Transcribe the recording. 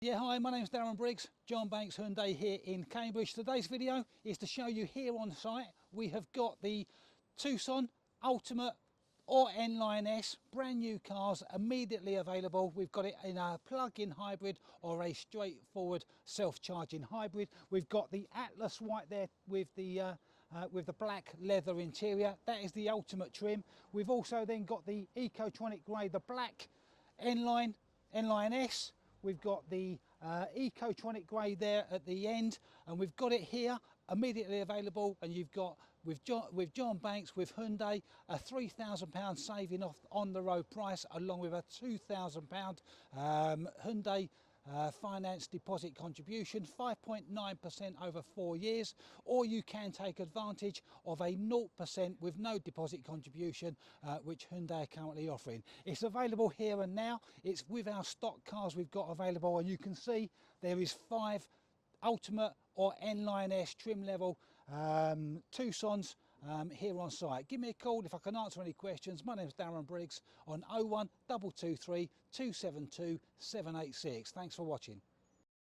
Yeah, hi, my name's Darren Briggs, John Banks Hyundai here in Cambridge. Today's video is to show you here on site we have got the Tucson Ultimate or N-Line S, brand new cars immediately available. We've got it in a plug-in hybrid or a straightforward self-charging hybrid. We've got the Atlas white there with the black leather interior. That is the Ultimate trim. We've also then got the Ecotronic grey, the black N-Line S. We've got the Ecotronic grey there at the end, and we've got it here immediately available. And you've got with John Banks with Hyundai a £3,000 saving off on the road price, along with a £2,000 Hyundai finance deposit contribution, 5.9% over 4 years, or you can take advantage of a 0% with no deposit contribution, which Hyundai are currently offering. It's available here and now. It's with our stock cars we've got available, and you can see there is 5 Ultimate or N-Line S trim level Tucsons here on site. Give me a call if I can answer any questions. My name's Darren Briggs on 01 223 272 786. Thanks for watching.